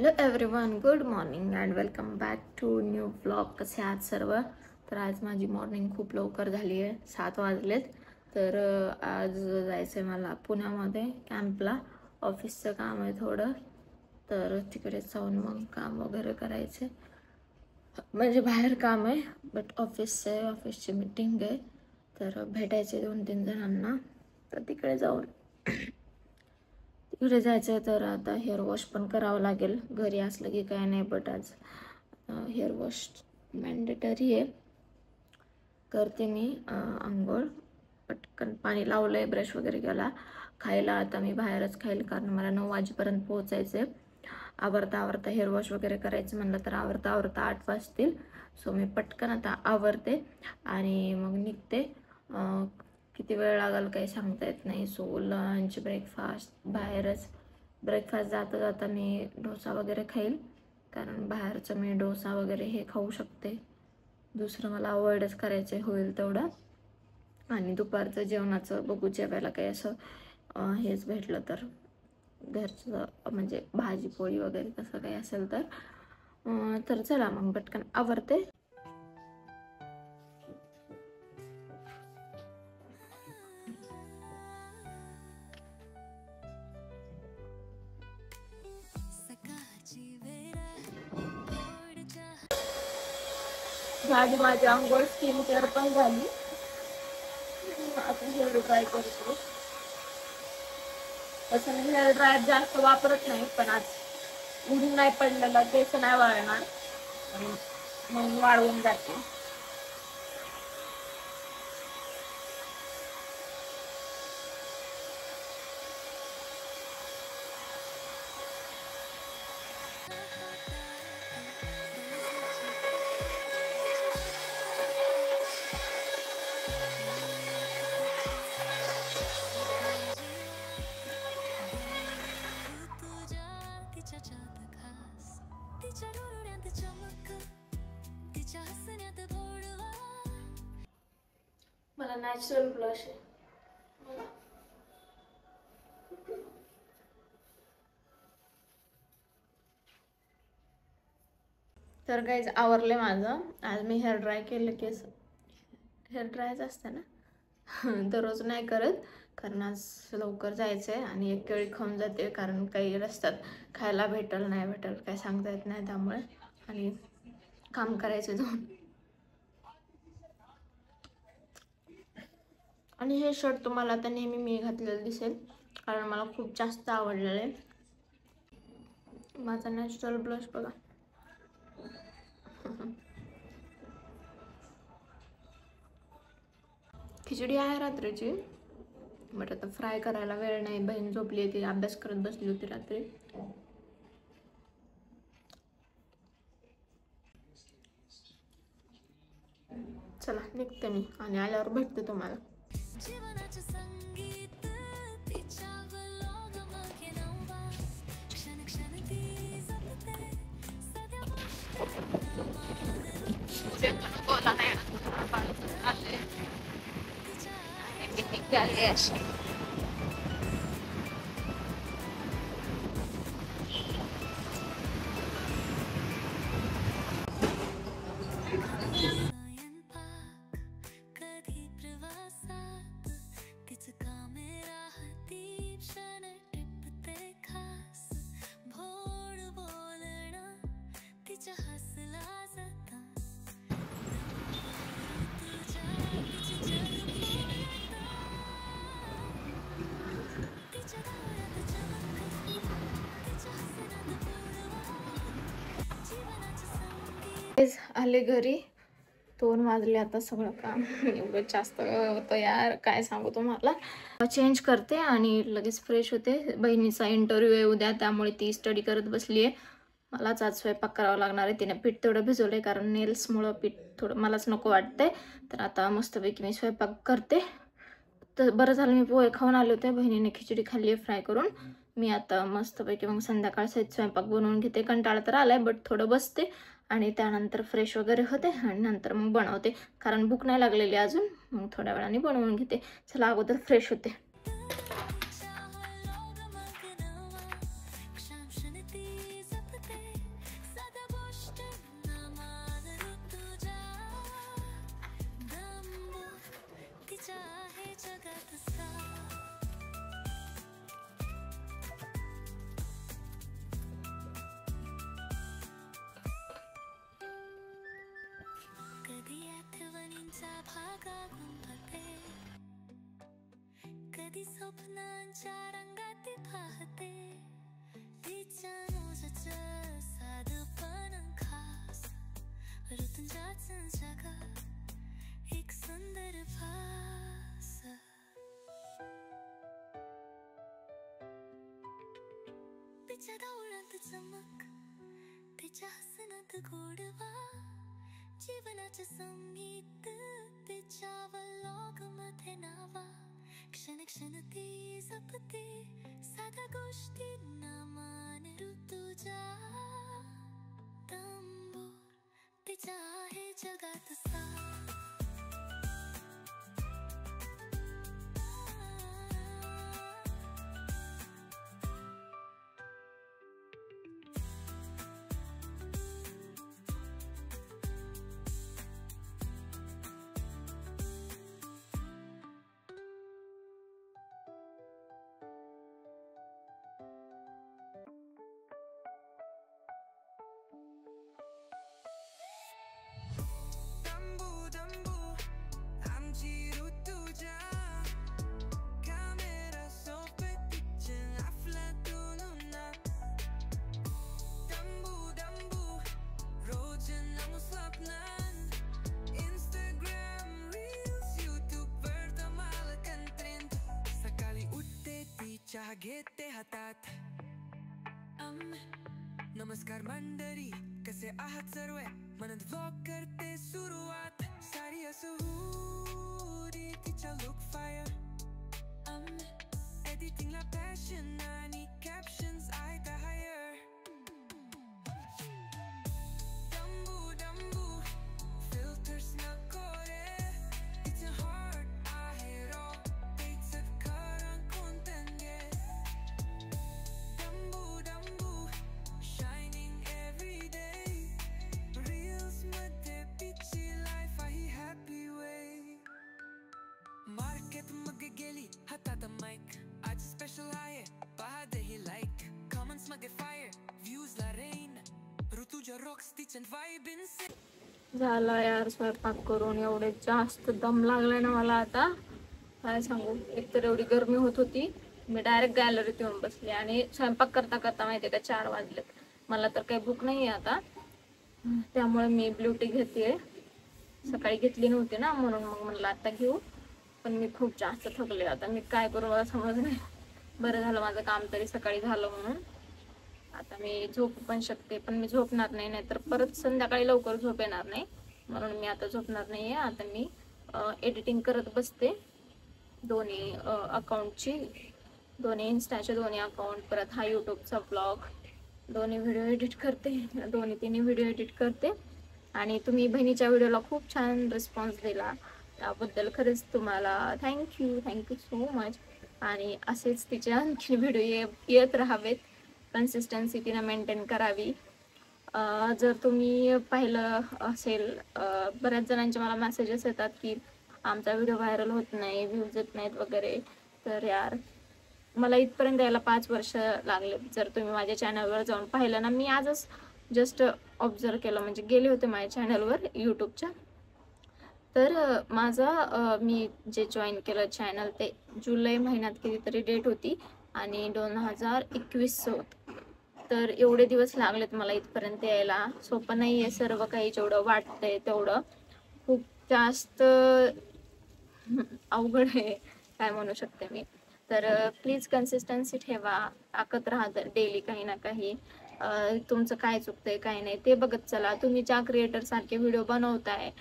Hello everyone, good morning and welcome back to new vlog. कसे आहात सर्व? तर आज माझी मॉर्निंग खूप लवकर झाली आहे, 7 वाजलेत. तर आज जायचं आहे मला पुण्यामध्ये कॅम्पला. ऑफिसचं काम आहे थोडं, तर तिकडे जाऊन मग काम वगैरे करायचे. म्हणजे बाहेर काम आहे बट ऑफिसचं आहे, ऑफिसची मीटिंग आहे. तर भेटायचे 2-3 जणांना, तर तिकडे जाऊन तिकडे जायचं आहे. तर आता हेअर वॉश पण करावं लागेल. घरी असलं की काय नाही, बट आज हेअर वॉश मॅन्डेटरी आहे. करते मी आंघोळ, पटकन पाणी लावलं आहे, ब्रश वगैरे केला. खायला आता मी बाहेरच खाईल, कारण मला 9 वाजेपर्यंत पोहोचायचं आहे. आवरता हेअर वॉश वगैरे करायचं म्हणलं तर आवरता 8 वाजतील. सो मी पटकन आता आवरते आणि मग निघते. किती वेळ लागेल काही सांगता येत नाही. सो लंच ब्रेकफास्ट बाहेरच. ब्रेकफास्ट जाता मी डोसा वगैरे खाईल, कारण बाहेरचं मी डोसा वगैरे हे खाऊ शकते. दुसरं मला अवॉइडच करायचं होईल तेवढं. आणि दुपारचं जेवणाचं बघू, जेवायला काही असं हेच भेटलं तर घरचं, म्हणजे भाजी पोळी वगैरे तसं काही असेल तर चला मग पटकन आवरते. झाली माझी आंघोळ, स्किन केअर पण झाली. आता हेअर ड्राय करतो. तसं मी हेअर ड्रायर जास्त वापरत नाही, पण आज उडून नाही पडलेला, केस नाही वाळणार म्हणून वाळवून जाते. मला नॅचरल ब्लश आहे. तर गाईज आवरले माझं. आज मी हेअर ड्राय केलं. केस हेअर ड्रायच असतं ना, दररोज नाही करत, कारण आज लवकर जायचं आहे आणि एक केळी खाऊन जाते, कारण काही रस्त्यात खायला भेटल नाही भेटल काय सांगता येत नाही, त्यामुळे आणि काम करायचं जाऊन. आणि हे शर्ट तुम्हाला आता नेहमी मी घातलेलं दिसेल, कारण मला खूप जास्त आवडलेलं आहे. माझा नॅचरल ब्लश बघा. खिचडी आहे रात्रीची, बट आता फ्राय करायला वेळ नाही. बहीण झोपली होती, अभ्यास करत बसली होती रात्री. चला निघते मी आणि आल्यावर भेटते तुम्हाला. आले घरी, 2 वाजले. आता सगळं काम एवढं जास्त होतं यार, काय सांगू तुम्हाला. चेंज करते आणि लगेच फ्रेश होते. बहिणीचा इंटरव्ह्यू आहे उद्या, त्यामुळे ती स्टडी करत बसली आहे. मलाच आज स्वयंपाक करावा लागणार आहे. तिने पीठ तेवढं भिजवलं आहे, कारण नेल्समुळं पीठ थोडं मलाच नको वाटतंय. तर आता मस्तपैकी मी स्वयंपाक करते. तर बरं झालं मी पोहे खाऊन आले होते, बहिणीने खिचडी खाल्ली आहे फ्राय करून. मी आता मस्तपैकी मग संध्याकाळचा स्वयंपाक बनवून घेते. कंटाळा तर आलाय, बट थोडं बसते आणि त्यानंतर फ्रेश वगैरे होते आणि नंतर मग बनवते, कारण भूक नाही लागलेली अजून. मग थोड्या वेळाने बनवून घेते. चला अगोदर फ्रेश होते. कधी स्वप्नांच्या रंगात पाहते तिच्या मोजाचं साधपण खास ऋतूंच्याच जगात एक सुंदर भास तिच्या डोळ्यात चमक तिच्या हसण्यात गोडवा जीवनाचे संगीत तिच्या व्लॉग मध्ये नावा क्षण क्षण ती जपते साध्या गोष्टींना मान ऋतूच्या तंबूर तिच्या आहे जगात चहा घेते हातात नमस्कार मंडळी कसे आहात सर्व म्हणत व्लॉग करते सुरुवात सारी असुरी तिच्या लुक फायर एडिटिंगला पॅशन आणि कॅप्शन्स आहेत हायर डंबू डंबू फिल्टर्स नको रे तिचं हार्ट आहे रॉ तिचं खरं content डंबू डंबू शायनिंग एव्हरी डे रील्स मध्ये तिची लाईफ आहे हॅपी वे मार्केट मध्ये गेली हातात माईक आज स्पेशल आहे पहा दे ही लाईक कमेंट्स मध्ये फायर व्ह्यूज ला रेन ऋतुजा रॉक्स तिचं वाइब इनसेन झाला यार स्वयंपाक करून एवढे जास्त दम लागलाय ना मला आता काय सांगू. एकतर एवढी गरमी होत होती मी डायरेक्ट गॅलरीत येऊन बसले आणि स्वयंपाक करता करता माहितीये का 4 वाजलेत. मला तर काही भूक नाही आता त्यामुळे मी ब्लू टी घेते. सकाळी घेतली नव्हती ना म्हणून मग म्हणलं आता घेऊ पण मी खूप जास्त थकले आता मी काय करू मला समज नाही. बरं झालं माझं काम तरी सकाळी झालं म्हणून आता मी झोपू पण शकते पण मी झोपणार नाही नाहीतर परत संध्याकाळी लवकर झोप येणार नाही म्हणून मी आता झोपणार नाहीये. आता मी एडिटिंग करत बसते दोन्ही अकाउंटची दोन्ही इन्स्टाचे दोन्ही अकाउंट परत हा यूट्यूबचा ब्लॉग दोन्ही व्हिडिओ एडिट करते तिन्ही व्हिडिओ एडिट करते आणि तुम्ही बहिणीच्या व्हिडिओला खूप छान रिस्पॉन्स दिला त्याबद्दल खरंच तुम्हाला थँक्यू सो मच. आणि असेच तिचे आणखी व्हिडिओ येत राहावेत कन्सिस्टन्सी तिने मेंटेन करावी. जर तुम्ही पाहिलं असेल बऱ्याच जणांचे मला मेसेजेस येतात की आमचा व्हिडिओ व्हायरल होत नाही व्ह्यूज येत नाहीत वगैरे तर यार मला इथपर्यंत यायला 5 वर्ष लागले. जर तुम्ही माझ्या चॅनलवर जाऊन पाहिलं ना मी आजच जस्ट ऑब्झर्व केलं म्हणजे गेले होते माझ्या चॅनलवर यूट्यूबच्या तर माझा मी जे जॉईन केलं चॅनल ते जुलै महिन्यात कितीतरी डेट होती आणि 2021 होतं. तर एवढे दिवस लागलेत मला इथपर्यंत यायला. सोपं नाही आहे सर्व काही जेवढं वाटतंय तेवढं खूप जास्त अवघड आहे काय म्हणू शकते मी. तर प्लीज कन्सिस्टन्सी ठेवा टाकत राहा डेली काही ना काही. तुमचं काय चुकतंय काय नाही ते बघत चला. तुम्ही ज्या क्रिएटर सारखे व्हिडिओ बनवताय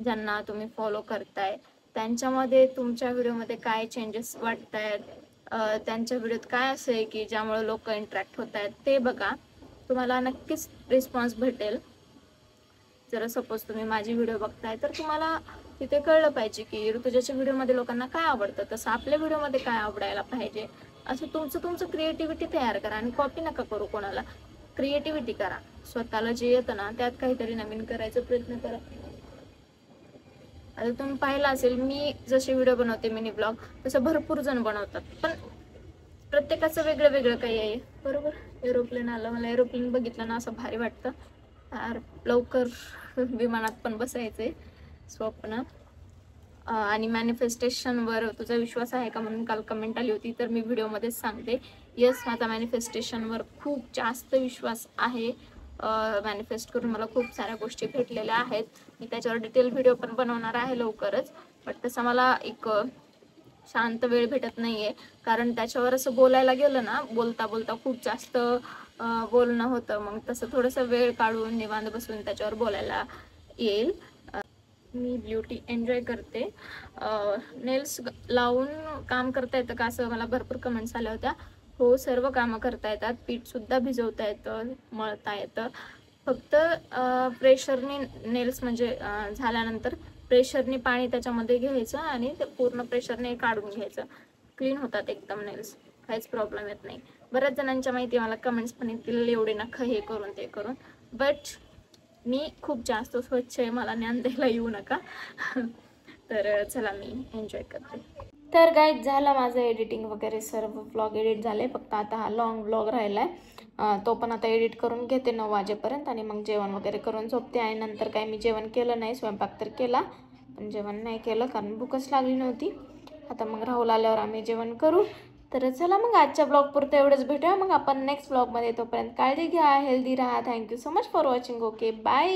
ज्यांना तुम्ही फॉलो करताय त्यांच्यामध्ये तुमच्या व्हिडिओमध्ये काय चेंजेस वाटतायत त्यांच्या व्हिडिओत काय असं आहे की ज्यामुळे लोक इंटरॅक्ट होत आहेत ते बघा. तुम्हाला नक्कीच रिस्पॉन्स भेटेल. जर सपोज तुम्ही माझी व्हिडिओ बघताय तर तुम्हाला तिथे कळलं पाहिजे की ऋतुजाच्या व्हिडिओमध्ये लोकांना काय आवडतं तसं आपल्या व्हिडिओमध्ये काय आवडायला पाहिजे. असं तुमचं क्रिएटिव्हिटी तयार करा आणि कॉपी नका करू कोणाला. क्रिएटिव्हिटी करा स्वतःला जे येतं ना त्यात काहीतरी नवीन करायचा प्रयत्न करा. आता तुम्ही पाहिलं असेल मी जसे व्हिडिओ बनवते मिनी ब्लॉग तसं भरपूर जण बनवतात पण प्रत्येकाचं वेगळं वेगळं काही आहे. बरोबर एरोप्लेन आलं मला एरोप्लेन बघितलं ना असं भारी वाटतं यार. लवकर विमानात पण बसायचंय स्वप्न आणि मॅनिफेस्टेशनवर तुझा विश्वास आहे का म्हणून काल कमेंट आली होती, तर मी व्हिडिओमध्येच सांगते, येस माझा मॅनिफेस्टेशनवर खूप जास्त विश्वास आहे. मॅनिफेस्ट करून मला खूप साऱ्या गोष्टी भेटलेल्या आहेत. मी त्याच्यावर डिटेल व्हिडिओ पण बनवणार आहे लवकरच. बट तसं मला एक शांत वेळ भेटत नाही आहे, कारण त्याच्यावर असं बोलायला गेलं ना, बोलता बोलता खूप जास्त बोलणं होतं. मग तसं थोडंसं वेळ काढून निवांत बसून त्याच्यावर बोलायला येईल. मी ब्युटी एन्जॉय करते. नेल्स लावून काम करता येतं का असं मला भरपूर कमेंट्स आल्या होत्या. हो, सर्व कामं करता येतात. पीठसुद्धा भिजवता येतं, मळता येतं. फक्त प्रेशरने नेल्स म्हणजे झाल्यानंतर प्रेशरने पाणी त्याच्यामध्ये घ्यायचं आणि ते पूर्ण प्रेशरने काढून घ्यायचं. क्लीन होतात एकदम नेल्स, काहीच प्रॉब्लेम येत नाही. बऱ्याच जणांच्या माहिती मला कमेंट्स पण येतील, एवढे नखं हे करून ते करून. बट मी खूप जास्त स्वच्छ आहे, मला ज्ञान द्यायला येऊ नका. तर चला मी एन्जॉय करते. तर गाईज झालं माझं एडिटिंग वगैरे, सर्व व्लॉग एडिट झाले. फक्त आता हा लॉंग व्लॉग राहिला आहे, तो पण आता एडिट करून घेते 9 वाजेपर्यंत आणि मग जेवण वगैरे करून झोपते. आणि नंतर काही मी जेवण केलं नाही, स्वयंपाक तर केला पण जेवण नाही केलं कारण भूकच लागली नव्हती. आता मग राहुल आल्यावर आम्ही जेवण करू. तर चला मग आजच्या ब्लॉग पुरतं एवढंच, भेटूया मग आपण नेक्स्ट ब्लॉगमध्ये. तोपर्यंत काळजी घ्या, हेल्दी राहा. Thank you so much for watching. Okay, bye.